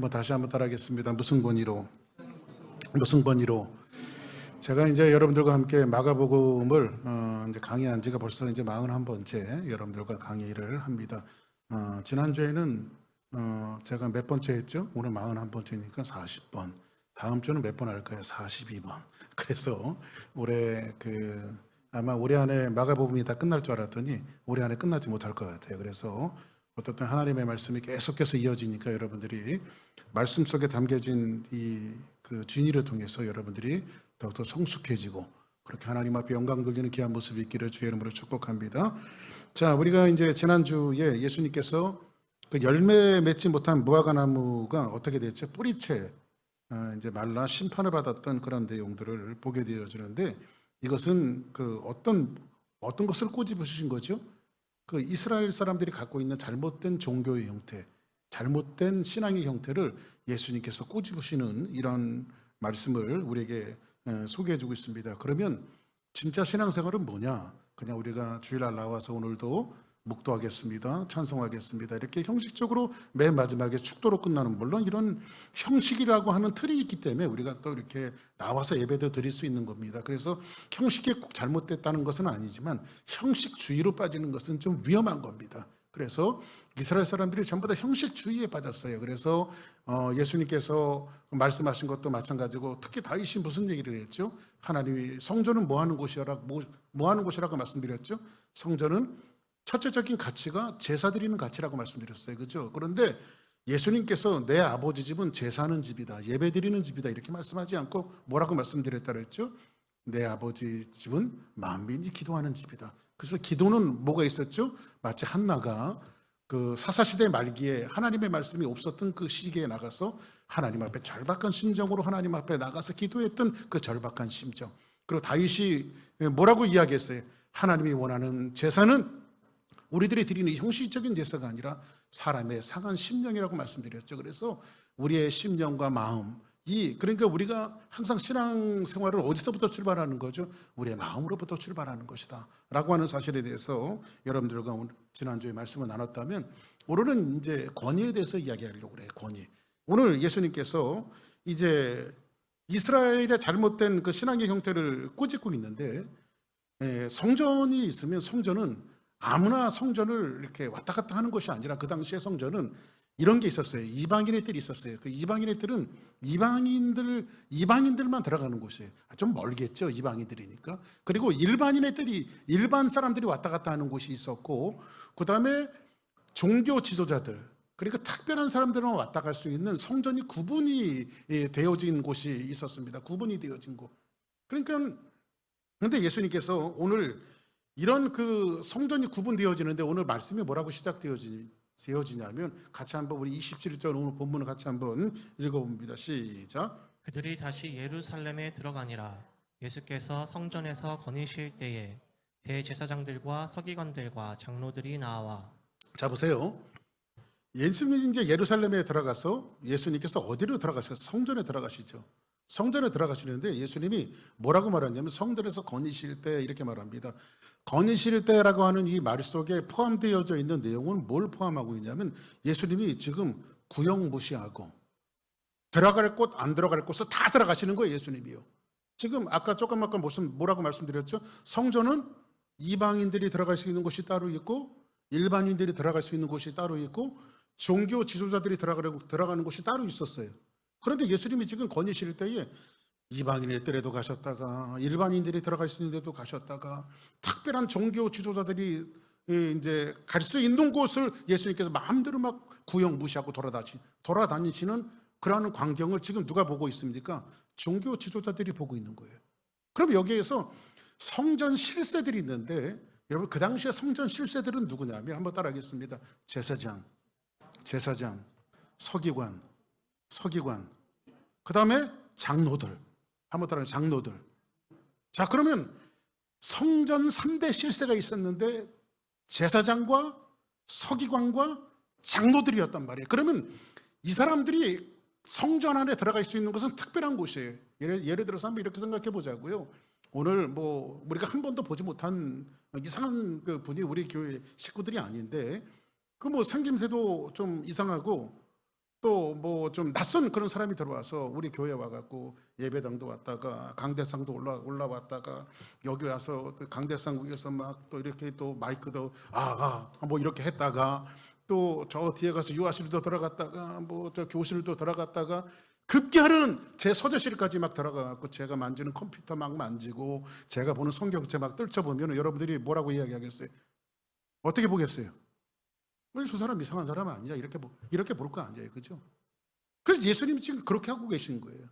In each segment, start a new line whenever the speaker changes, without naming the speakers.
다시 한번 따라하겠습니다. 무슨 권위로? 무슨 권위로? 제가 이제 여러분들과 함께 마가복음을 이제 강의한 지가 벌써 이제 41번째 여러분들과 강의를 합니다. 지난주에는 제가 몇 번째 했죠? 오늘 41번째니까 40번. 다음 주는 몇 번 할까요? 42번. 그래서 올해 아마 올해 안에 마가복음이 다 끝날 줄 알았더니 올해 안에 끝나지 못할 것 같아요. 그래서 어떻든 하나님의 말씀이 계속해서 이어지니까 여러분들이 말씀 속에 담겨진 그 진리를 통해서 여러분들이 더욱더 성숙해지고 그렇게 하나님 앞에 영광 돌리는 귀한 모습이 있기를 주의 이름으로 축복합니다. 자, 우리가 이제 지난주에 예수님께서 그 열매 맺지 못한 무화과 나무가 어떻게 됐죠? 뿌리채 이제 말라 심판을 받았던 그런 내용들을 보게 되어지는데 이것은 그 어떤 것을 꼬집으신 거죠? 그 이스라엘 사람들이 갖고 있는 잘못된 종교의 형태, 잘못된 신앙의 형태를 예수님께서 꼬집으시는 이런 말씀을 우리에게 소개해주고 있습니다. 그러면 진짜 신앙생활은 뭐냐? 그냥 우리가 주일날 나와서 오늘도 묵도하겠습니다, 찬송하겠습니다, 이렇게 형식적으로 맨 마지막에 축도로 끝나는, 물론 이런 형식이라고 하는 틀이 있기 때문에 우리가 또 이렇게 나와서 예배도 드릴 수 있는 겁니다. 그래서 형식이 꼭 잘못됐다는 것은 아니지만 형식주의로 빠지는 것은 좀 위험한 겁니다. 그래서 이스라엘 사람들이 전부 다 형식주의에 빠졌어요. 그래서 예수님께서 말씀하신 것도 마찬가지고, 특히 다윗이 무슨 얘기를 했죠? 하나님이 성전은 뭐 하는 곳이라고 말씀드렸죠? 성전은 첫째적인 가치가 제사 드리는 가치라고 말씀드렸어요. 그죠? 그런데 예수님께서 내 아버지 집은 제사하는 집이다, 예배 드리는 집이다, 이렇게 말씀하지 않고 뭐라고 말씀드렸다 그랬죠? 내 아버지 집은 만민이 기도하는 집이다. 그래서 기도는 뭐가 있었죠? 마치 한나가 그 사사시대 말기에 하나님의 말씀이 없었던 그 시기에 나가서 하나님 앞에 절박한 심정으로 하나님 앞에 나가서 기도했던 그 절박한 심정. 그리고 다윗이 뭐라고 이야기했어요? 하나님이 원하는 제사는 우리들이 드리는 형식적인 제사가 아니라 사람의 상한 심령이라고 말씀드렸죠. 그래서 우리의 심령과 마음, 그러니까 우리가 항상 신앙생활을 어디서부터 출발하는 거죠? 우리의 마음으로부터 출발하는 것이다 라고 하는 사실에 대해서 여러분들과 지난주에 말씀을 나눴다면, 오늘은 이제 권위에 대해서 이야기하려고 그래요. 권위. 오늘 예수님께서 이제 이스라엘의 잘못된 그 신앙의 형태를 꾸짖고 있는데, 성전이 있으면 성전은 아무나 성전을 이렇게 왔다 갔다 하는 것이 아니라, 그 당시에 성전은 이런 게 있었어요. 이방인의 뜰이 있었어요. 그 이방인의 뜰은 이방인들만 들어가는 곳이에요. 좀 멀겠죠, 이방인들이니까. 그리고 일반인의 뜰이, 일반 사람들이 왔다 갔다 하는 곳이 있었고, 그 다음에 종교 지도자들, 그러니까 특별한 사람들만 왔다 갈 수 있는 성전이 구분이 되어진 곳이 있었습니다. 구분이 되어진 곳. 그러니까 그런데 예수님께서 오늘 이런 그 성전이 구분되어지는데 오늘 말씀이 뭐라고 시작되어지냐면, 같이 한번 우리 27절 오늘 본문을 같이 한번 읽어봅니다. 시작.
그들이 다시 예루살렘에 들어가니라. 예수께서 성전에서 거니실 때에 대제사장들과 서기관들과 장로들이 나와.
자, 보세요. 예수님이 이제 예루살렘에 들어가서, 예수님께서 어디로 들어가세요? 성전에 들어가시죠. 성전에 들어가시는데 예수님이 뭐라고 말하냐면, 성전에서 거니실 때 이렇게 말합니다. 거니실 때라고 하는 이 말 속에 포함되어져 있는 내용은 뭘 포함하고 있냐면, 예수님이 지금 구역무시하고 들어갈 곳 안 들어갈 곳을 다 들어가시는 거예요. 예수님이요. 지금 아까 조금 뭐라고 말씀드렸죠? 성전은 이방인들이 들어갈 수 있는 곳이 따로 있고, 일반인들이 들어갈 수 있는 곳이 따로 있고, 종교 지도자들이 들어가는 곳이 따로 있었어요. 그런데 예수님이 지금 거니실 때에 이방인의 뜰에도 가셨다가, 일반인들이 들어갈 수 있는 데도 가셨다가, 특별한 종교 지도자들이 이제 갈 수 있는 곳을 예수님께서 마음대로 막 구역 무시하고 돌아다니시는 그러한 광경을 지금 누가 보고 있습니까? 종교 지도자들이 보고 있는 거예요. 그럼 여기에서 성전 실세들이 있는데, 여러분 그 당시에 성전 실세들은 누구냐면, 한번 따라하겠습니다. 제사장, 서기관, 그 다음에 장로들. 한번 따라해, 장로들. 자, 그러면 성전 3대 실세가 있었는데 제사장과 서기관과 장로들이었단 말이에요. 그러면 이 사람들이 성전 안에 들어갈 수 있는 것은 특별한 곳이에요. 예를 들어서 한번 이렇게 생각해 보자고요. 오늘 뭐 우리가 한 번도 보지 못한 이상한 그 분이 우리 교회 식구들이 아닌데, 그 뭐 생김새도 좀 이상하고 또 뭐 좀 낯선 그런 사람이 들어와서 우리 교회 와갖고 예배당도 왔다가 강대상도 올라왔다가 여기 와서 그 강대상 위에서 막 또 이렇게 또 마이크도 뭐 이렇게 했다가 또 저 뒤에 가서 유아실도 들어갔다가 뭐 저 교실도 들어갔다가 급기야는 제 서재실까지 막 들어가갖고 제가 만지는 컴퓨터 막 만지고 제가 보는 성경책 막 뜰쳐보면 여러분들이 뭐라고 이야기하겠어요? 어떻게 보겠어요? 저 사람 이상한 사람 아니야? 이렇게 볼 거 아니에요, 그죠? 그래서 예수님이 지금 그렇게 하고 계신 거예요.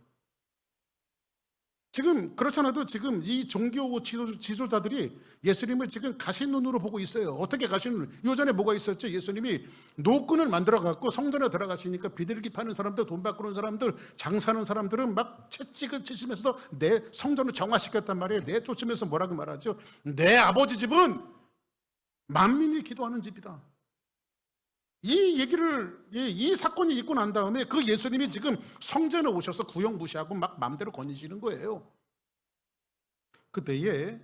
지금 그렇지 않아도 지금 이 종교 지도자들이 예수님을 지금 가신 눈으로 보고 있어요. 어떻게 가신 눈? 요전에 뭐가 있었죠? 예수님이 노끈을 만들어 갖고 성전에 들어가시니까 비둘기 파는 사람들, 돈 바꾸는 사람들, 장사하는 사람들은 막 채찍을 치시면서 내 성전을 정화시켰단 말이에요. 내쫓으면서 뭐라고 말하죠? 내 아버지 집은 만민이 기도하는 집이다. 이 얘기를, 이 사건이 있고 난 다음에 그 예수님이 지금 성전에 오셔서 구역 무시하고 막 마음대로 거니시는 거예요. 그때에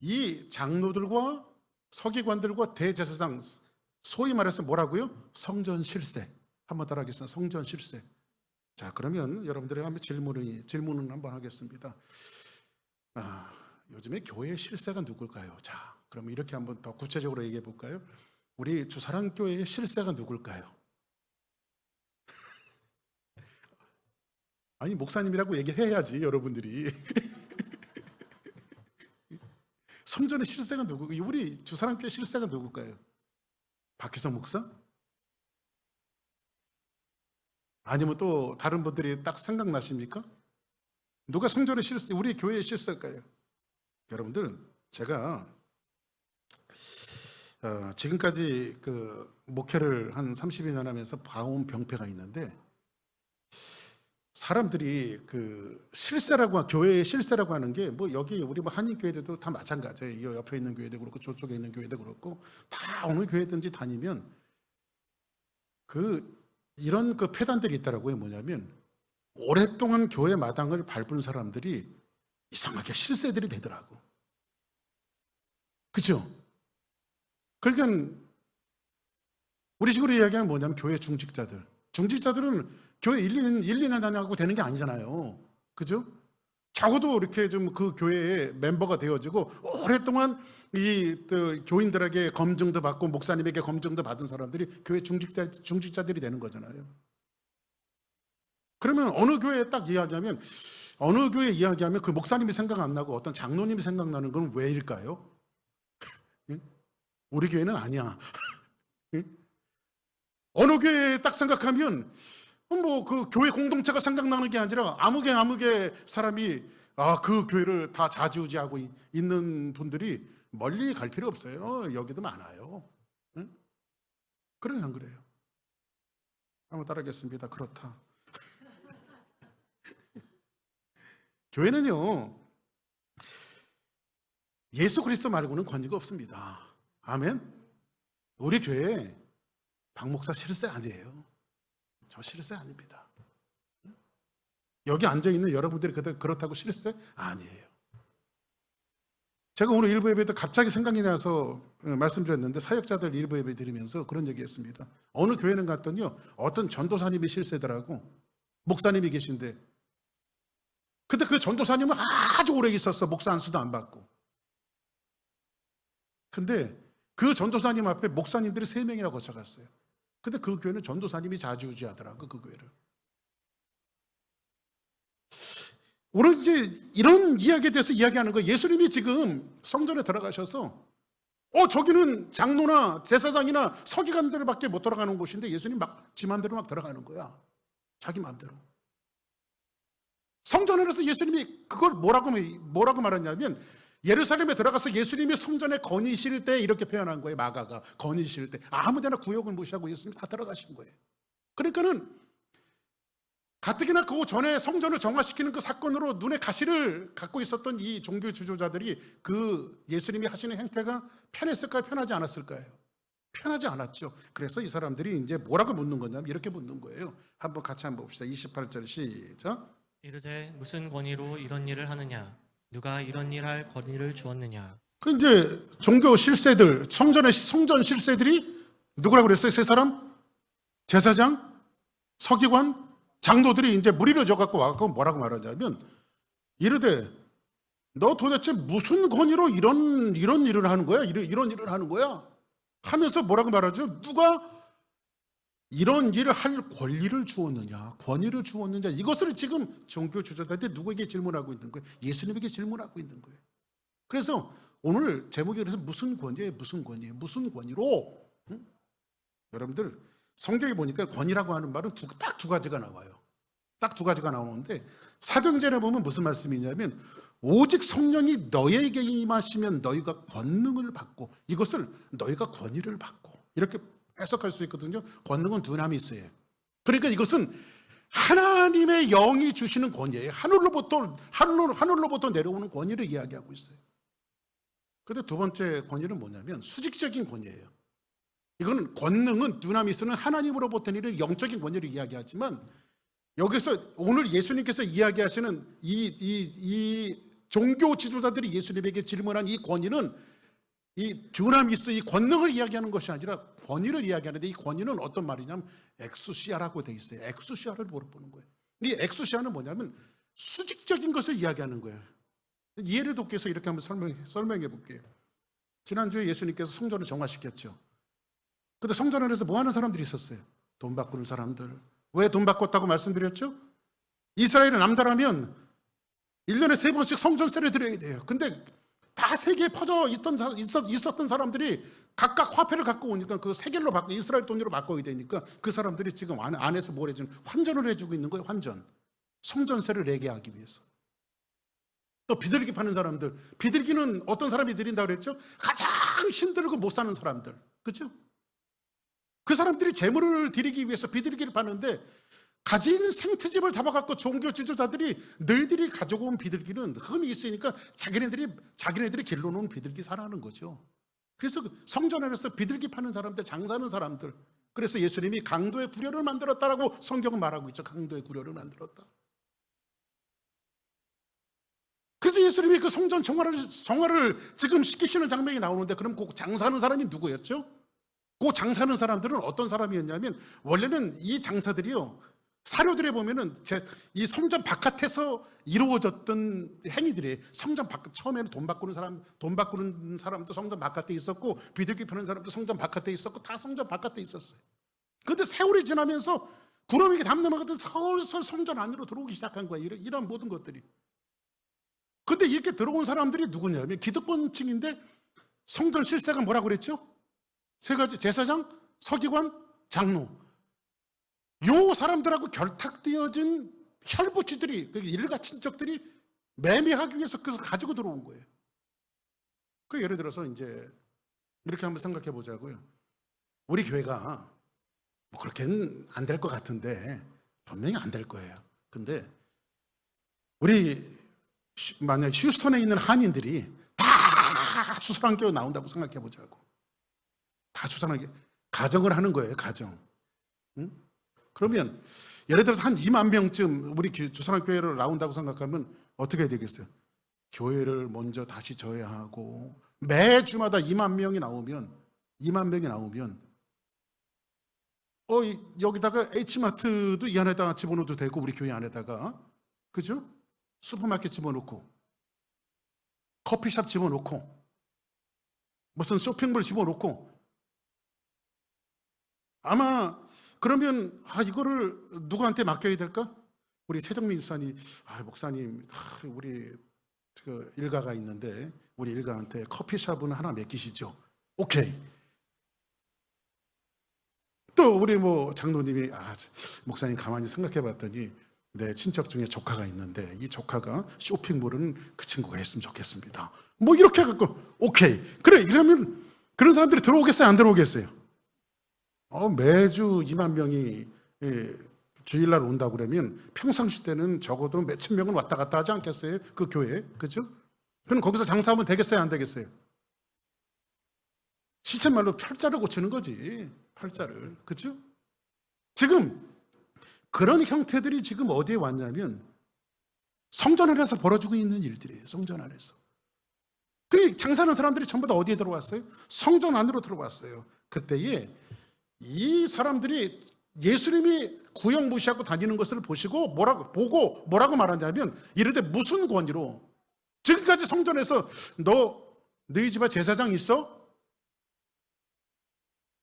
이 장로들과 서기관들과 대제사장, 소위 말해서 뭐라고요? 성전 실세. 한번 따라하겠습니다. 성전 실세. 자, 그러면 여러분들에게 한번 질문을 한번 하겠습니다. 요즘에 교회 실세가 누굴까요? 자, 그러면 이렇게 한번 더 구체적으로 얘기해 볼까요? 우리 주사랑교회의 실세가 누굴까요? 아니, 목사님이라고 얘기해야지, 여러분들이. 성전의 실세가 누구고, 우리 주사랑교회 실세가 누굴까요? 박규성 목사? 아니면 또 다른 분들이 딱 생각나십니까? 누가 성전의 실세, 우리 교회의 실세일까요? 여러분들, 제가 지금까지 그 목회를 한 30년 하면서 봐온 병폐가 있는데, 사람들이 그 실세라고, 교회의 실세라고 하는 게 뭐 여기 우리 뭐 한인교회들도 다 마찬가지예요. 이 옆에 있는 교회도 그렇고 저쪽에 있는 교회도 그렇고 다 어느 교회든지 다니면 이런 그 폐단들이 있더라고요. 뭐냐면 오랫동안 교회 마당을 밟은 사람들이 이상하게 실세들이 되더라고. 그죠? 그러니까 우리 식으로 이야기하면 뭐냐면 교회 중직자들은 교회 1-2년 다녀가고 되는 게 아니잖아요. 그죠? 적어도 이렇게 좀 그 교회의 멤버가 되어지고 오랫동안 교인들에게 검증도 받고 목사님에게 검증도 받은 사람들이 교회 중직자들이 되는 거잖아요. 그러면 어느 교회에 딱 이야기하면 그 목사님이 생각 안 나고 어떤 장로님이 생각나는 건 왜일까요? 우리 교회는 아니야. 어느 교회에 딱 생각하면 뭐 그 교회 공동체가 생각나는 게 아니라 아무개 사람이 그 교회를 다 좌지우지하고 있는 분들이 멀리 갈 필요 없어요. 여기도 많아요. 응? 그래요, 안 그래요? 한번 따라하겠습니다. 그렇다. 교회는요, 예수 그리스도 말고는 권위가 없습니다. 아멘. 우리 교회 박 목사 실세 아니에요. 저 실세 아닙니다. 여기 앉아있는 여러분들이 그렇다고 실세 아니에요. 제가 오늘 일부 예배 때 갑자기 생각이 나서 말씀드렸는데, 사역자들 일부 예배 드리면서 그런 얘기 했습니다. 어느 교회는 갔더니요, 어떤 전도사님이 실세더라고. 목사님이 계신데, 근데 그 전도사님은 아주 오래 있었어. 목사 안수도 안 받고. 근데 그 전도사님 앞에 목사님들이 3명이나 거쳐갔어요. 근데 그 교회는 전도사님이 좌지우지하더라고, 그 교회를. 오늘 이제 이런 이야기에 대해서 이야기하는 거예요. 예수님이 지금 성전에 들어가셔서 저기는 장로나 제사장이나 서기관들밖에 못 들어가는 곳인데 예수님 지 마음대로 막 들어가는 거야. 자기 마음대로. 성전에서 예수님이 그걸 뭐라고 말했냐면, 예루살렘에 들어가서 예수님이 성전에 거니실 때 이렇게 표현한 거예요. 마가가 거니실 때 아무데나 구역을 무시하고 예수님 다 들어가신 거예요. 그러니까는 가뜩이나 그 전에 성전을 정화시키는 그 사건으로 눈에 가시를 갖고 있었던 이 종교 지도자들이 그 예수님이 하시는 행태가 편했을까요? 편하지 않았을까요? 편하지 않았죠. 그래서 이 사람들이 이제 뭐라고 묻는 거냐면 이렇게 묻는 거예요. 한번 같이 한번 봅시다. 28절 시작.
이르되 무슨 권위로 이런 일을 하느냐? 누가 이런 일 할 권위를 주었느냐?
그 이제 종교 실세들, 성전 실세들이 누구라고 그랬어요? 세 사람? 제사장, 서기관, 장로들이 이제 무리를 져갖고 와갖고 뭐라고 말하냐면 이르되 너 도대체 무슨 권위로 이런 일을 하는 거야? 이런 일을 하는 거야? 하면서 뭐라고 말하죠? 누가 이런 일을 할 권리를 주었느냐, 권위를 주었느냐, 이것을 지금 종교 주자들한테 누구에게 질문하고 있는 거예요? 예수님에게 질문하고 있는 거예요. 그래서 오늘 제목이 그래서 무슨 권위예요? 무슨 권위로? 응? 여러분들 성경에 보니까 권위라고 하는 말은 딱 두 가지가 나와요. 딱 두 가지가 나오는데 사도행전에 보면 무슨 말씀이냐면 오직 성령이 너희에게 임하시면 너희가 권능을 받고 이것을 너희가 권위를 받고 이렇게 해석할 수 있거든요. 권능은 두나미스예요. 그러니까 이것은 하나님의 영이 주시는 권위예요. 하늘로부터 내려오는 권위를 이야기하고 있어요. 그런데 두 번째 권위는 뭐냐면 수직적인 권위예요. 이거는 권능은 두나미스는 하나님으로부터 내리는 영적인 권위를 이야기하지만 여기서 오늘 예수님께서 이야기하시는 이 종교 지도자들이 예수님에게 질문한 이 권위는 이 두나미스, 이 권능을 이야기하는 것이 아니라 권위를 이야기하는데 이 권위는 어떤 말이냐면 엑수시아라고 돼 있어요. 엑수시아를 물어보는 거예요. 이 엑수시아는 뭐냐면 수직적인 것을 이야기하는 거예요. 이해를 돕기 위해서 이렇게 한번 설명해 볼게요. 지난주에 예수님께서 성전을 정화시켰죠. 근데 성전 안에서 뭐 하는 사람들이 있었어요? 돈 바꾸는 사람들. 왜 돈 바꿨다고 말씀드렸죠? 이스라엘의 남자라면 1년에 3번씩 성전세를 드려야 돼요. 근데 다 세계에 퍼져 있었던 사람들이 각각 화폐를 갖고 오니까 그 세겔로 바꿔 이스라엘 돈으로 바꿔야 되니까 그 사람들이 지금 안에서 뭘 해주는 환전을 해주고 있는 거예요. 환전. 성전세를 내게 하기 위해서. 또 비둘기 파는 사람들. 비둘기는 어떤 사람이 드린다고 그랬죠? 가장 힘들고 못 사는 사람들. 그렇죠? 그 사람들이 재물을 드리기 위해서 비둘기를 파는데 가진 생트집을 잡아갖고 종교 지도자들이 너희들이 가지고 온 비둘기는 흠이 있으니까 자기네들이 길러놓은 비둘기 사라는 거죠. 그래서 성전 안에서 비둘기 파는 사람들, 장사하는 사람들. 그래서 예수님이 강도의 구려를 만들었다라고 성경은 말하고 있죠. 강도의 구려를 만들었다. 그래서 예수님이 그 성전 정화를 지금 시키시는 장면이 나오는데 그럼 그 장사하는 사람이 누구였죠? 그 장사하는 사람들은 어떤 사람이었냐면 원래는 이 장사들이요. 사료들에 보면은 이 성전 바깥에서 이루어졌던 행위들이 성전 바깥 처음에는 돈 바꾸는 사람도 성전 바깥에 있었고 비둘기 파는 사람도 성전 바깥에 있었고 다 성전 바깥에 있었어요. 그런데 세월이 지나면서 구름이 담넘어가듯 서울서 성전 안으로 들어오기 시작한 거예요. 이런 모든 것들이. 근데 이렇게 들어온 사람들이 누구냐면 기득권층인데 성전 실세가 뭐라고 그랬죠? 세 가지: 제사장, 서기관, 장로. 요 사람들하고 결탁되어진 혈부치들이 일가 친척들이 매매하기 위해서 그것을 가지고 들어온 거예요. 그 예를 들어서 이제 이렇게 한번 생각해 보자고요. 우리 교회가 뭐 그렇게는 안 될 것 같은데 분명히 안 될 거예요. 근데 우리 만약 휴스턴에 있는 한인들이 다 추수랑교회 나온다고 생각해 보자고. 다 추수랑교회 가정을 하는 거예요. 가정. 응? 그러면 예를 들어서 한 2만 명쯤 우리 주선학교회를 나온다고 생각하면 어떻게 해야 되겠어요? 교회를 먼저 다시 져야 하고 매주마다 2만 명이 나오면 여기다가 H마트도 이 안에다가 집어넣어도 되고 우리 교회 안에다가 그죠? 슈퍼마켓 집어넣고 커피숍 집어넣고 무슨 쇼핑몰 집어넣고 아마 그러면 이거를 누구한테 맡겨야 될까? 우리 최정민 집사님, 목사님, 우리 그 일가가 있는데 우리 일가한테 커피숍은 하나 맡기시죠. 오케이. 또 우리 장로님이 목사님 가만히 생각해봤더니 내 친척 중에 조카가 있는데 이 조카가 쇼핑몰은 그 친구가 했으면 좋겠습니다. 이렇게 해갖고 오케이. 그래 이러면 그런 사람들이 들어오겠어요? 안 들어오겠어요? 매주 2만 명이 주일날 온다고 그러면 평상시 때는 적어도 몇천 명은 왔다 갔다 하지 않겠어요? 그 교회에. 그죠? 그럼 거기서 장사하면 되겠어요? 안 되겠어요? 시쳇말로 팔자를 고치는 거지. 팔자를. 그죠? 지금 그런 형태들이 지금 어디에 왔냐면 성전 안에서 벌어지고 있는 일들이에요. 성전 안에서. 그리고 장사하는 사람들이 전부 다 어디에 들어왔어요? 성전 안으로 들어왔어요. 그때에 이 사람들이 예수님이 구역 무시하고 다니는 것을 보시고 뭐라고 말하냐면 이르되 무슨 권위로 지금까지 성전에서 너희 집에 제사장 있어?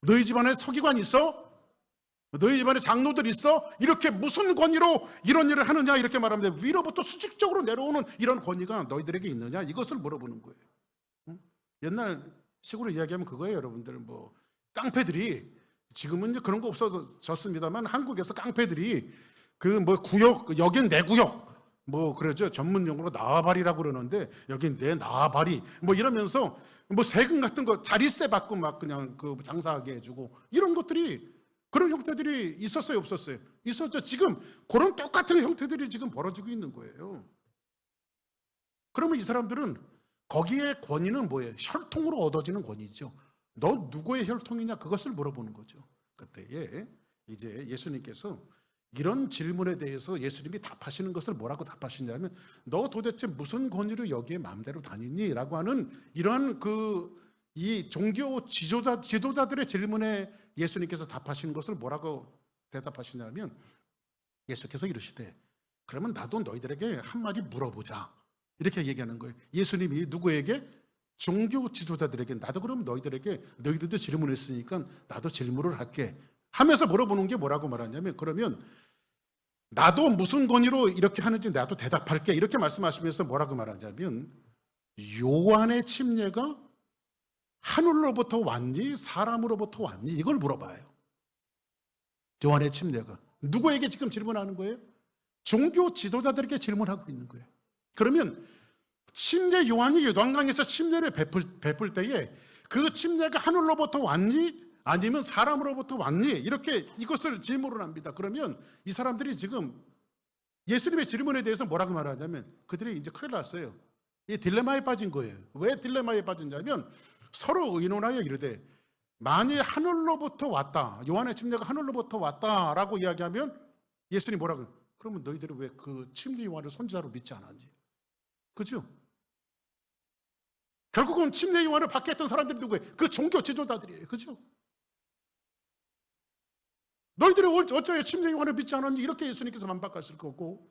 너희 집안에 서기관 있어? 너희 집안에 장로들 있어? 이렇게 무슨 권위로 이런 일을 하느냐 이렇게 말하면 위로부터 수직적으로 내려오는 이런 권위가 너희들에게 있느냐 이것을 물어보는 거예요. 옛날 식으로 이야기하면 그거예요. 여러분들 뭐 깡패들이 지금은 이제 그런 거 없어졌습니다만 한국에서 깡패들이 그 뭐 구역 여긴 내 구역 뭐 그러죠. 전문 용어로 나와바리라고 그러는데 여긴 내 나와바리 뭐 이러면서 뭐 세금 같은 거 자릿세 받고 막 그냥 그 장사하게 해주고 이런 것들이 그런 형태들이 있었어요, 없었어요? 있었죠. 지금 그런 똑같은 형태들이 지금 벌어지고 있는 거예요. 그러면 이 사람들은 거기에 권위는 뭐예요? 혈통으로 얻어지는 권위죠. 너 누구의 혈통이냐 그것을 물어보는 거죠. 그때에 이제 예수님께서 이런 질문에 대해서 예수님이 답하시는 것을 뭐라고 답하시냐면 너 도대체 무슨 권위로 여기에 마음대로 다니니? 라고 하는 이러한 이 종교 지도자들의 질문에 예수님께서 답하시는 것을 뭐라고 대답하시냐면 예수께서 이러시되 그러면 나도 너희들에게 한마디 물어보자 이렇게 얘기하는 거예요. 예수님이 누구에게? 종교 지도자들에게 나도 그럼 너희들도 질문했으니까 나도 질문을 할게 하면서 물어보는 게 뭐라고 말하냐면 그러면 나도 무슨 권위로 이렇게 하는지 나도 대답할게 이렇게 말씀하시면서 뭐라고 말하냐면 요한의 침례가 하늘로부터 왔니 사람으로부터 왔니 이걸 물어봐요. 요한의 침례가 누구에게 지금 질문하는 거예요? 종교 지도자들에게 질문하고 있는 거예요. 그러면 침례 요한이 요단강에서 침례를 베풀 때에 그 침례가 하늘로부터 왔니 아니면 사람으로부터 왔니 이렇게 이것을 질문을 합니다. 그러면 이 사람들이 지금 예수님의 질문에 대해서 뭐라고 말하냐면 그들이 이제 큰일 났어요. 이 딜레마에 빠진 거예요. 왜 딜레마에 빠졌냐면 서로 의논하여 이르되 만일 하늘로부터 왔다 요한의 침례가 하늘로부터 왔다라고 이야기하면 예수님 뭐라고 그러면 너희들이 왜 그 침례 요한을 선지자로 믿지 않았니? 그죠? 결국은 침례 요한을 받게 했던 사람들이 누구예요? 그 종교 지도자들이에요. 그죠? 너희들이 어쩌에 침례 요한을 믿지 않았니? 이렇게 예수님께서 반박하실 거고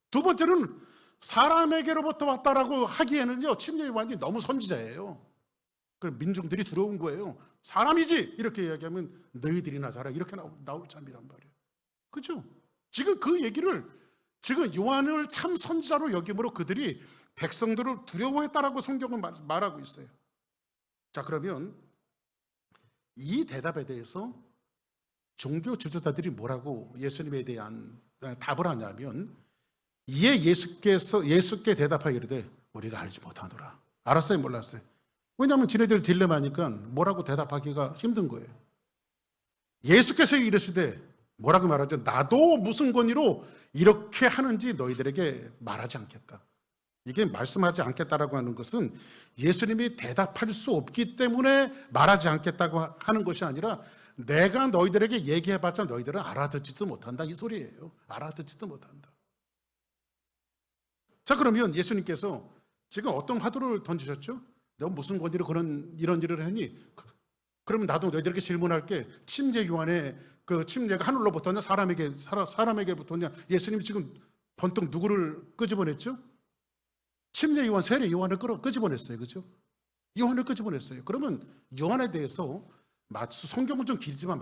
두 번째는 사람에게로부터 왔다라고 하기에는요 침례 요한이 너무 선지자예요. 그럼 민중들이 두려운 거예요. 사람이지 이렇게 이야기하면 너희들이나 자라 이렇게 나올 참이란 말이에요. 그죠? 지금 그 얘기를 지금 요한을 참 선지자로 여김으로 그들이 백성들을 두려워했다라고 성경은 말하고 있어요. 자 그러면 이 대답에 대해서 종교 지도자들이 뭐라고 예수님에 대한 답을 하냐면 이에 예수께 대답하여 이르되 우리가 알지 못하노라. 알았어요 몰랐어요? 왜냐하면 지네들 딜레마니까 뭐라고 대답하기가 힘든 거예요. 예수께서 이르시되 뭐라고 말하죠? 나도 무슨 권위로 이렇게 하는지 너희들에게 말하지 않겠다. 이게 말씀하지 않겠다라고 하는 것은 예수님이 대답할 수 없기 때문에 말하지 않겠다고 하는 것이 아니라 내가 너희들에게 얘기해봤자 너희들은 알아듣지도 못한다 이 소리예요. 알아듣지도 못한다. 자 그러면 예수님께서 지금 어떤 화두를 던지셨죠? 너 무슨 권위로 이런 일을 했니? 그러면 나도 너희들에게 질문할게. 침례 요한의 그 침례가 하늘로부터 왔냐 사람에게부터냐? 예수님이 지금 번뜩 누구를 끄집어냈죠? 침례 요한, 세례 요한을 끄집어냈어요. 그죠? 요한을 끄집어냈어요. 그러면 요한에 대해서 성경은 좀 길지만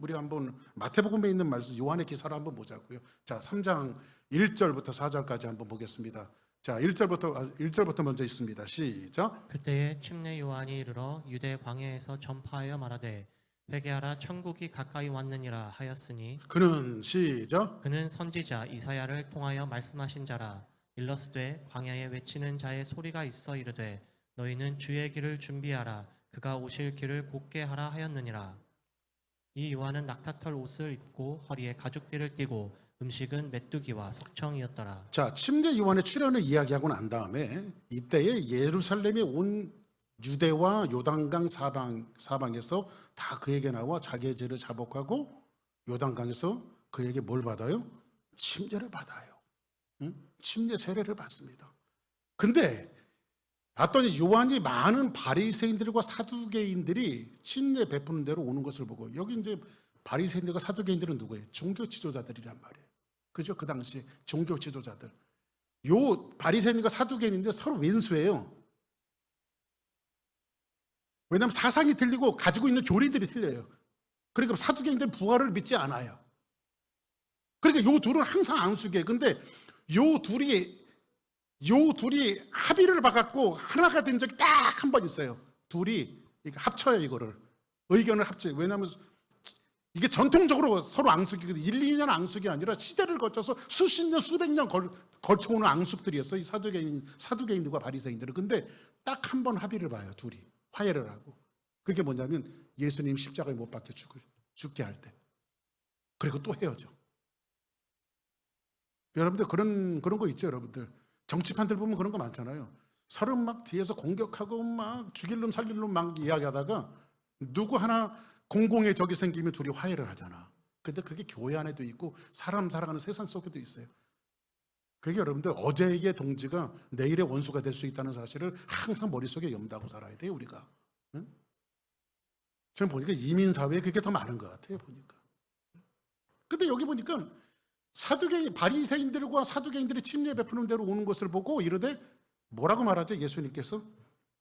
우리가 한번 마태복음에 있는 말씀 요한의 기사를 한번 보자고요. 자, 3장 1절부터 4절까지 한번 보겠습니다. 자, 1절부터 먼저 있습니다. 시작.
그때에 침례 요한이 이르러 유대 광야에서 전파하여 말하되 회개하라 천국이 가까이 왔느니라 하였으니
그는 시작.
그는 선지자 이사야를 통하여 말씀하신 자라. 일러스되 광야에 외치는 자의 소리가 있어 이르되 너희는 주의 길을 준비하라 그가 오실 길을 곧게 하라 하였느니라. 이 요한은 낙타털 옷을 입고 허리에 가죽띠를 띠고 음식은 메뚜기와 석청이었더라.
자, 침례 요한의 출현을 이야기하고 난 다음에 이때에 예루살렘에 온 유대와 요단강 사방에서 다 그에게 나와 자기의 죄를 자복하고 요단강에서 그에게 뭘 받아요? 침례를 받아요. 응? 침례 세례를 받습니다. 근데 봤더니 요한이 많은 바리새인들과 사두개인들이 침례 베푸는 대로 오는 것을 보고 여기 이제 바리새인들과 사두개인들은 누구예요? 종교 지도자들이란 말이에요. 그죠? 그 당시 종교 지도자들. 요 바리새인과 사두개인인데 서로 왼수예요. 왜냐하면 사상이 틀리고 가지고 있는 교리들이 틀려요. 그러니까 사두개인들은 부활을 믿지 않아요. 그러니까 요 둘은 항상 앙숙이에요. 근데 요 둘이 합의를 봐갖고 하나가 된 적이 딱 한 번 있어요. 둘이 합쳐요. 이거를 의견을 합쳐요. 왜냐하면 이게 전통적으로 서로 앙숙이거든요. 1, 2년 앙숙이 아니라 시대를 거쳐서 수십 년, 수백 년 걸쳐오는 앙숙들이었어요. 이 사두개인들과 바리새인들은. 근데 딱 한 번 합의를 봐요. 둘이 화해를 하고. 그게 뭐냐면 예수님 십자가에 못 박혀 죽게 할 때. 그리고 또 헤어져. 여러분들 그런 거 있죠. 여러분들 정치판들 보면 그런 거 많잖아요. 서로 막 뒤에서 공격하고 막 죽일 놈 살릴 놈 막 이야기하다가 누구 하나 공공의 적이 생기면 둘이 화해를 하잖아. 근데 그게 교회 안에도 있고 사람 살아가는 세상 속에도 있어요. 그게 여러분들 어제의 동지가 내일의 원수가 될 수 있다는 사실을 항상 머릿속에 염두하고 살아야 돼요. 우리가. 응? 지금 보니까 이민사회에 그게 더 많은 것 같아요. 보니까. 근데 여기 보니까 바리새인들과 사두개인들이 침례 베푸는 대로 오는 것을 보고 이르되 뭐라고 말하죠? 예수님께서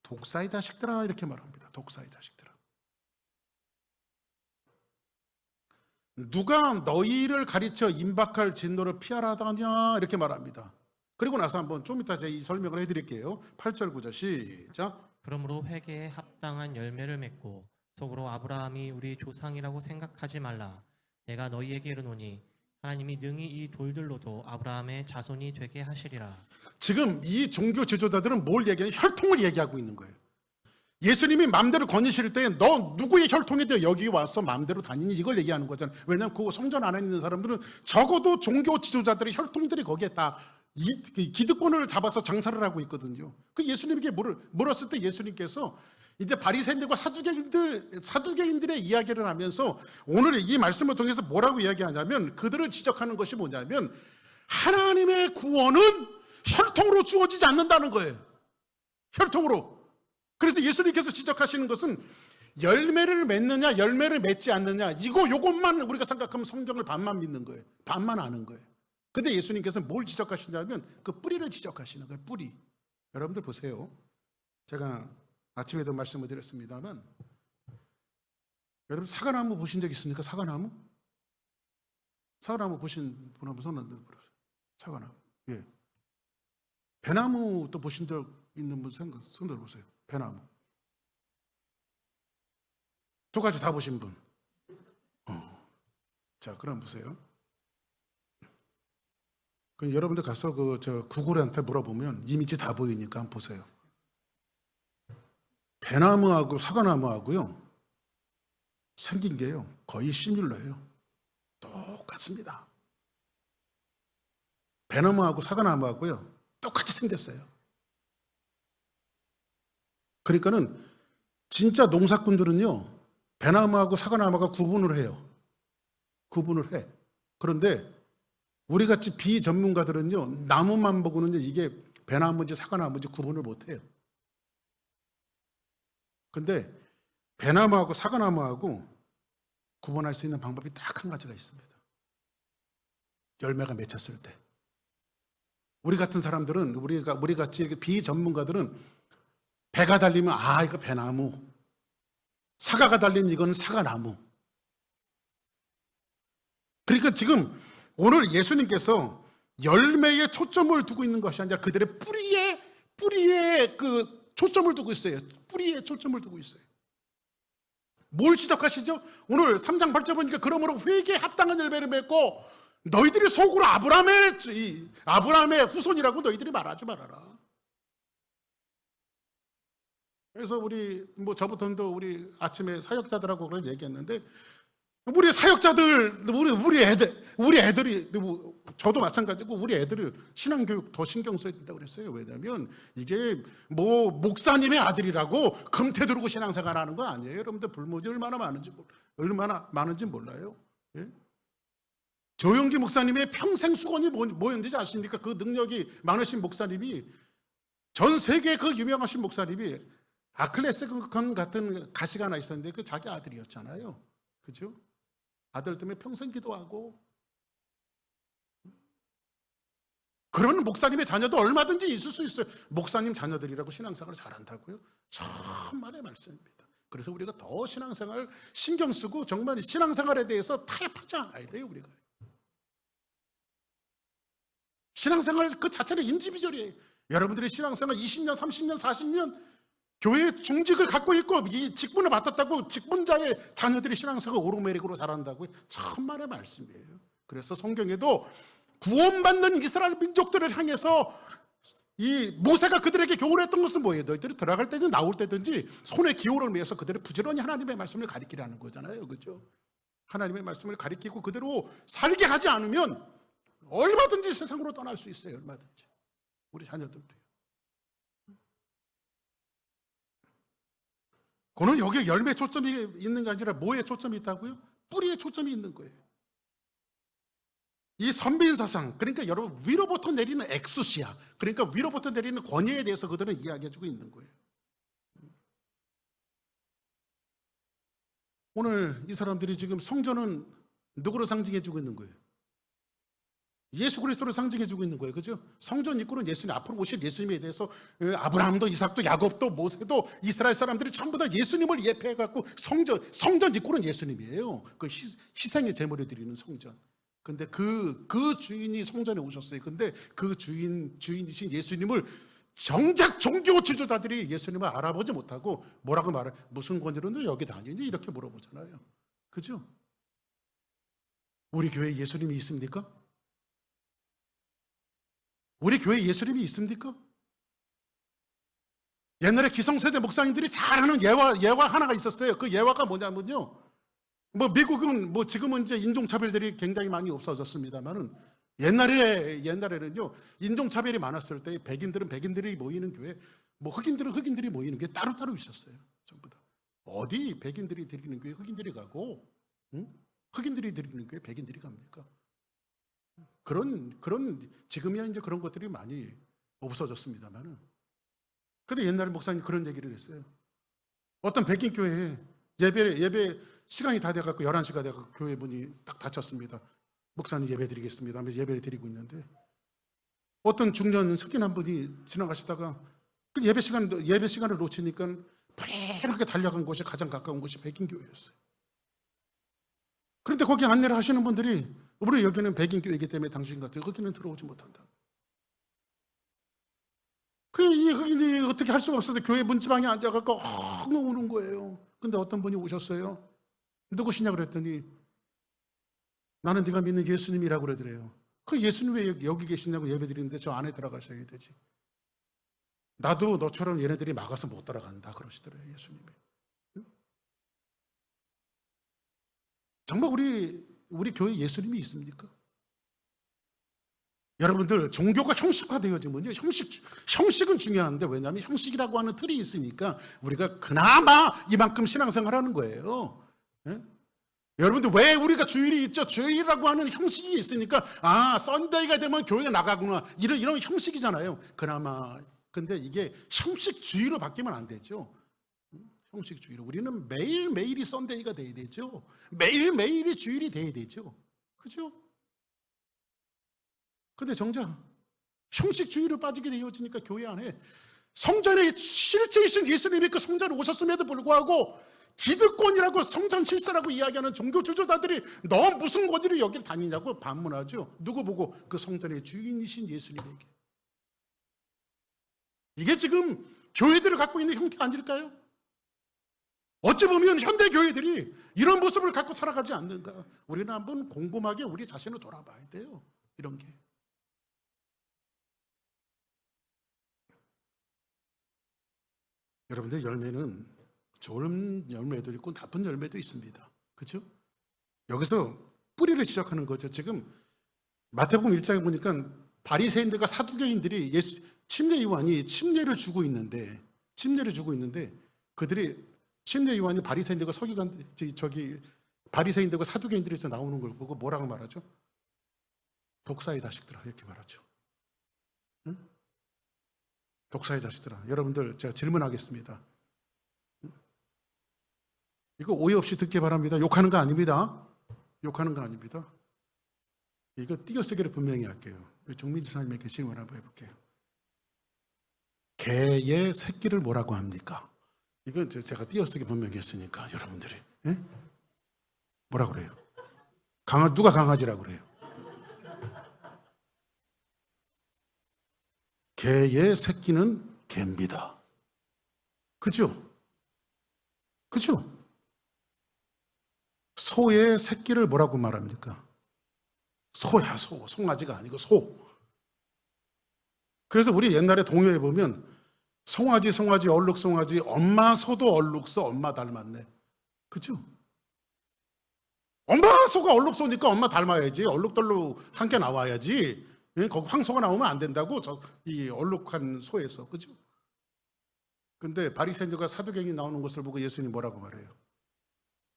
독사의 자식들아 이렇게 말합니다. 독사의 자식들아. 누가 너희를 가르쳐 임박할 진노를 피하라 하더냐 이렇게 말합니다. 그리고 나서 한번 좀 이따 제가 이 설명을 해드릴게요. 8절 9절 시작.
그러므로 회개에 합당한 열매를 맺고 속으로 아브라함이 우리 조상이라고 생각하지 말라. 내가 너희에게 이르노니 하나님이 능히 이 돌들로도 아브라함의 자손이 되게 하시리라.
지금 이 종교 지도자들은 뭘 얘기하냐? 혈통을 얘기하고 있는 거예요. 예수님이 마음대로 거니실 때 너 누구의 혈통에 대해 여기 와서 마음대로 다니니 이걸 얘기하는 거잖아요. 왜냐하면 그 성전 안에 있는 사람들은 적어도 종교 지도자들의 혈통들이 거기에 다 기득권을 잡아서 장사를 하고 있거든요. 그 예수님에게 물었을 때 예수님께서 이제 바리새인들과 사두개인들의 이야기를 하면서 오늘 이 말씀을 통해서 뭐라고 이야기하냐면 그들을 지적하는 것이 뭐냐면 하나님의 구원은 혈통으로 주어지지 않는다는 거예요. 혈통으로. 그래서 예수님께서 지적하시는 것은 열매를 맺느냐 열매를 맺지 않느냐 요것만 우리가 생각하면 성경을 반만 믿는 거예요. 반만 아는 거예요. 근데 예수님께서는 뭘 지적하시냐면 그 뿌리를 지적하시는 거예요. 뿌리. 여러분들 보세요. 제가 아침에도 말씀을 드렸습니다만 여러분 사과나무 보신 적 있습니까? 사과나무? 사과나무 보신 분 한번 손 들어보세요. 사과나무. 예. 배나무 또 보신 적 있는 분 손 들어보세요. 배나무. 두 가지 다 보신 분. 자, 그럼 보세요. 그럼 여러분들 가서 구글한테 물어보면 이미지 다 보이니까 한번 보세요. 배나무하고 사과나무하고요 생긴 게요 거의 시밀러예요. 똑같습니다. 배나무하고 사과나무하고요 똑같이 생겼어요. 그러니까는 진짜 농사꾼들은요 배나무하고 사과나무가 구분을 해요. 구분을 해. 그런데 우리같이 비전문가들은요 나무만 보고는 이게 배나무인지 사과나무인지 구분을 못해요. 근데 배나무하고 사과나무하고 구분할 수 있는 방법이 딱 한 가지가 있습니다. 열매가 맺혔을 때. 우리 같은 사람들은 우리 같이 비전문가들은 배가 달리면 이거 배나무, 사과가 달리면 이건 사과나무. 그러니까 지금 오늘 예수님께서 열매에 초점을 두고 있는 것이 아니라 그들의 뿌리에 그 초점을 두고 있어요. 뿌리에 초점을 두고 있어요. 뭘 지적하시죠? 오늘 3장 8절 보니까 그러므로 회개에 합당한 열매를 맺고 너희들이 속으로 아브라함의 후손이라고 너희들이 말하지 말아라. 그래서 저부터도 우리 아침에 사역자들하고 그런 얘기했는데 우리 사역자들, 우리 애들이 저도 마찬가지고 우리 애들을 신앙교육 더 신경 써야 된다고 그랬어요. 왜냐하면 이게 목사님의 아들이라고 금태 두르고 신앙생활 하는 거 아니에요. 여러분들 불모지 얼마나 많은지 몰라요. 예? 조영기 목사님의 평생 수건이 뭐였는지 아십니까? 그 능력이 많으신 목사님이 전 세계 그 유명하신 목사님이 아클레스건 같은 가시가 하나 있었는데 그 자기 아들이었잖아요. 그죠? 아들 때문에 평생 기도하고, 그런 목사님의 자녀도 얼마든지 있을 수 있어요. 목사님 자녀들이라고 신앙생활을 잘한다고요? 천만의 말씀입니다. 그래서 우리가 더 신앙생활 신경 쓰고 정말 신앙생활에 대해서 타협하지 않아야 돼요. 우리가 신앙생활 그 자체는 인디비주얼이에요. 여러분들이 신앙생활 20년, 30년, 40년 교회 중직을 갖고 있고 이 직분을 맡았다고 직분자의 자녀들이 신앙생활 오르메릭으로 자란다고요? 천만의 말씀이에요. 그래서 성경에도 구원받는 이스라엘 민족들을 향해서 이 모세가 그들에게 교훈했던 것은 뭐예요? 너희들이 들어갈 때든지 나올 때든지 손에 기호를 매서 그들을 부지런히 하나님의 말씀을 가리키라는 거잖아요. 그죠? 하나님의 말씀을 가리키고 그대로 살게 하지 않으면 얼마든지 세상으로 떠날 수 있어요. 얼마든지. 우리 자녀들도요. 그는 여기에 열매 초점이 있는 게 아니라 뭐에 초점이 있다고요? 뿌리에 초점이 있는 거예요. 이 선비인 사상, 그러니까 여러분 위로부터 내리는 엑수시아, 그러니까 위로부터 내리는 권위에 대해서 그들은 이야기해주고 있는 거예요. 오늘 이 사람들이 지금 성전은 누구로 상징해주고 있는 거예요? 예수 그리스도를 상징해주고 있는 거예요. 그죠? 성전 입구는 예수님, 앞으로 오실 예수님에 대해서 아브라함도 이삭도 야곱도 모세도 이스라엘 사람들이 전부 다 예수님을 예표해갖고 성전 입구는 예수님이에요. 그 희생의 제물을 드리는 성전. 근데 그 주인이 성전에 오셨어요. 근데 그 주인이신 예수님을 정작 종교 지도자들이 예수님을 알아보지 못하고 뭐라고 말해? 무슨 권위로 너 여기 다니니? 이렇게 물어보잖아요. 그죠? 우리 교회에 예수님이 있습니까? 우리 교회에 예수님이 있습니까? 옛날에 기성세대 목사님들이 잘하는 예화 하나가 있었어요. 그 예화가 뭐냐면요. 미국은 지금은 이제 인종차별들이 굉장히 많이 없어졌습니다만은 옛날에는요, 인종차별이 많았을 때 백인들은 백인들이 모이는 교회, 흑인들은 흑인들이 모이는 교회 따로따로 있었어요. 전부 다. 어디 백인들이 드리는 교회 흑인들이 가고, 흑인들이 드리는 교회 백인들이 갑니까? 그런 지금이야 이제 그런 것들이 많이 없어졌습니다만은. 근데 옛날에 목사님 그런 얘기를 했어요. 어떤 백인 교회에 예배 시간이 다 돼갖고 11시가 돼갖고 교회 문이 딱 닫혔습니다. 목사님 예배 드리겠습니다 하면서 예배를 드리고 있는데 어떤 중년 흑인 한 분이 지나가시다가 그 예배 시간을 놓치니까 불행하게 달려간 곳이 가장 가까운 곳이 백인 교회였어요. 그런데 거기 안내를 하시는 분들이 우리 여기는 백인 교회이기 때문에 당신 같은 흑인은 들어오지 못한다. 이 흑인이 어떻게 할 수가 없어서 교회 문지방에 앉아갖고 우는 거예요. 근데 어떤 분이 오셨어요. 누구시냐 그랬더니 나는 네가 믿는 예수님이라고 그러더래요. 그 예수님 왜 여기 계시냐고 예배 드리는데 저 안에 들어가셔야 되지. 나도 너처럼 얘네들이 막아서 못 들어간다 그러시더래요. 예수님이. 정말 우리 교회 예수님이 있습니까? 여러분들 종교가 형식화되어지면요, 형식은 중요한데 왜냐하면 형식이라고 하는 틀이 있으니까 우리가 그나마 이만큼 신앙생활하는 거예요. 예? 여러분들 왜 우리가 주일이 있죠? 주일이라고 하는 형식이 있으니까 썬데이가 되면 교회에 나가구나 이런 형식이잖아요. 그나마. 근데 이게 형식주의로 바뀌면 안 되죠. 형식주의로. 우리는 매일매일이 썬데이가 돼야 되죠. 매일매일이 주일이 돼야 되죠. 그죠? 근데 정작 형식주의로 빠지게 되어지니까 교회 안에 성전에 실제이신 예수님이 그 성전에 오셨음에도 불구하고 기득권이라고 성전 실세라고 이야기하는 종교 주조자들이 너 무슨 권위로 여기를 다니냐고 반문하죠. 누구 보고? 그 성전의 주인이신 예수님에게. 이게 지금 교회들을 갖고 있는 형태 아닐까요? 어찌 보면 현대 교회들이 이런 모습을 갖고 살아가지 않는가. 우리는 한번 곰곰하게 우리 자신을 돌아봐야 돼요. 이런 게. 여러분들 열매는 좋은 열매도 있고 나쁜 열매도 있습니다. 그렇죠? 여기서 뿌리를 지적하는 거죠. 지금 마태복음 1장에 보니까 바리새인들과 사두개인들이 침례 요한이 침례를 주고 있는데 그들이 침례 요한이 바리새인들과 바리새인들과 사두개인들에서 나오는 걸 보고 뭐라고 말하죠? 독사의 자식들아 이렇게 말하죠. 응? 독사의 자식들아. 여러분들 제가 질문하겠습니다. 이거 오해 없이 듣기 바랍니다. 욕하는 거 아닙니다. 욕하는 거 아닙니다. 이거 띄어쓰기를 분명히 할게요. 종민 집사님에게 질문 한번 해볼게요. 개의 새끼를 뭐라고 합니까? 이건 제가 띄어쓰기 분명히 했으니까 여러분들이 뭐라고 그래요? 누가 강아지라고 그래요? 개의 새끼는 개입니다. 그죠? 그죠? 소의 새끼를 뭐라고 말합니까? 소야, 소. 송아지가 아니고 소. 그래서 우리 옛날에 동요에 보면 송아지, 송아지, 얼룩송아지, 엄마 소도 얼룩소, 엄마 닮았네. 그죠? 엄마 소가 얼룩소니까 엄마 닮아야지. 얼룩덜룩 함께 나와야지. 거기 황소가 나오면 안 된다고. 이 얼룩한 소에서. 그죠? 근데 바리새인들과 사두개인이 나오는 것을 보고 예수님이 뭐라고 말해요?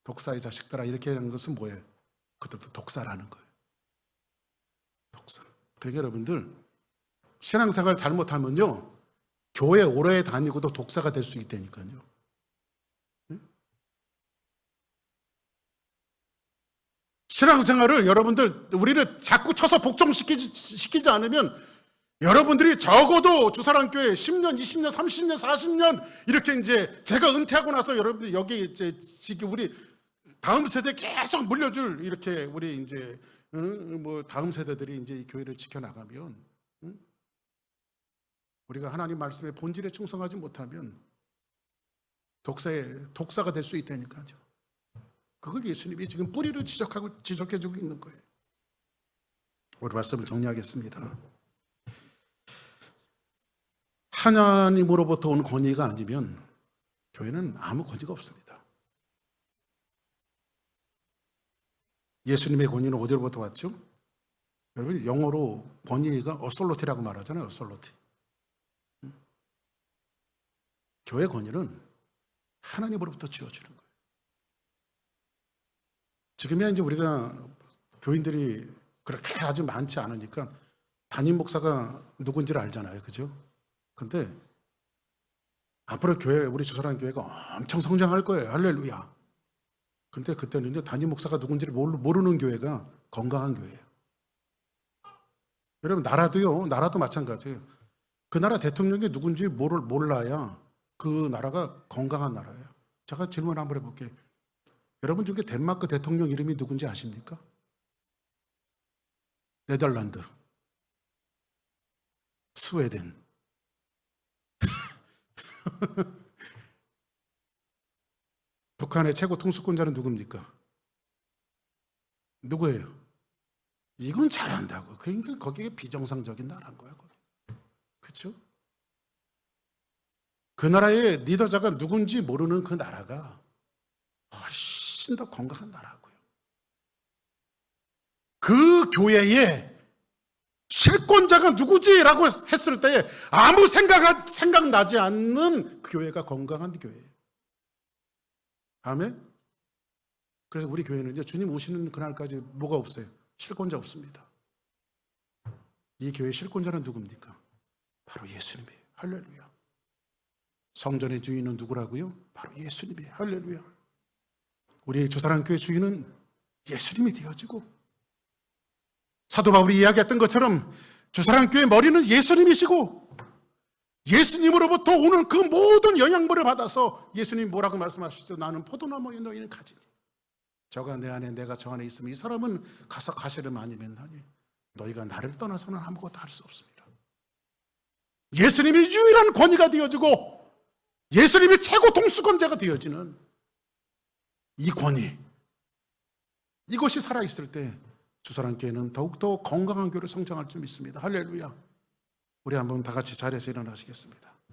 독사의 자식들아, 이렇게 하는 것은 뭐예요? 그것도 독사라는 거예요. 독사. 그러니까 여러분들 신앙생활 잘못하면요 교회 오래 다니고도 독사가 될 수 있다니까요. 신앙생활을 여러분들 우리를 자꾸 쳐서 복종시키지 않으면 여러분들이 적어도 주사랑교회 10년, 20년, 30년, 40년 이렇게 이제 제가 은퇴하고 나서 여러분들 여기 이제 지금 우리 다음 세대 계속 물려줄 이렇게 우리 이제 뭐 다음 세대들이 이제 이 교회를 지켜나가면 우리가 하나님 말씀의 본질에 충성하지 못하면 독사가 될 수 있다니까요. 그걸 예수님이 지금 뿌리를 지적해주고 있는 거예요. 우리 말씀을 정리하겠습니다. 하나님으로부터 온 권위가 아니면 교회는 아무 권위가 없습니다. 예수님의 권위는 어디로부터 왔죠? 여러분 영어로 권위가 어솔로티라고 말하잖아요. 어솔로티. 교회 권위는 하나님으로부터 주어지는 거예요. 지금이야 이제 우리가 교인들이 그렇게 아주 많지 않으니까 담임 목사가 누군지를 알잖아요. 그죠? 근데 앞으로 우리 주사랑 교회가 엄청 성장할 거예요. 할렐루야. 근데 그때는 이제 담임 목사가 누군지를 모르는 교회가 건강한 교회예요. 여러분 나라도 마찬가지예요. 그 나라 대통령이 누군지 몰라야 그 나라가 건강한 나라예요. 제가 질문 한번 해볼게요. 여러분 중에 덴마크 대통령 이름이 누군지 아십니까? 네덜란드, 스웨덴. 북한의 최고 통수권자는 누굽니까? 누구예요? 이건 잘한다고. 그러니까 거기에 비정상적인 나라인 거야. 그렇죠? 그 나라의 리더자가 누군지 모르는 그 나라가 훨씬 더 건강한 나라고요. 그 교회에 실권자가 누구지라고 했을 때 아무 생각나지 않는 그 교회가 건강한 교회예요. 아멘? 그래서 우리 교회는 이제 주님 오시는 그날까지 뭐가 없어요? 실권자 없습니다. 이 교회의 실권자는 누굽니까? 바로 예수님이에요. 할렐루야. 성전의 주인은 누구라고요? 바로 예수님이에요. 할렐루야. 우리 주사랑교회 주인은 예수님이 되어지고 사도 바울이 이야기했던 것처럼 주사랑교회 머리는 예수님이시고 예수님으로부터 오는 그 모든 영향물을 받아서 예수님 뭐라고 말씀하시죠? 나는 포도나무에 너희는 가지니 저가 내 안에 내가 저 안에 있으면 이 사람은 가서 가시를 많이 맺나니 너희가 나를 떠나서는 아무것도 할 수 없습니다. 예수님이 유일한 권위가 되어지고 예수님이 최고 통수권자가 되어지는 이 권위, 이것이 살아있을 때 주사랑교회는 더욱더 건강한 교회로 성장할 줄 믿습니다. 할렐루야. 우리 한번 다 같이 자리에서 일어나시겠습니다.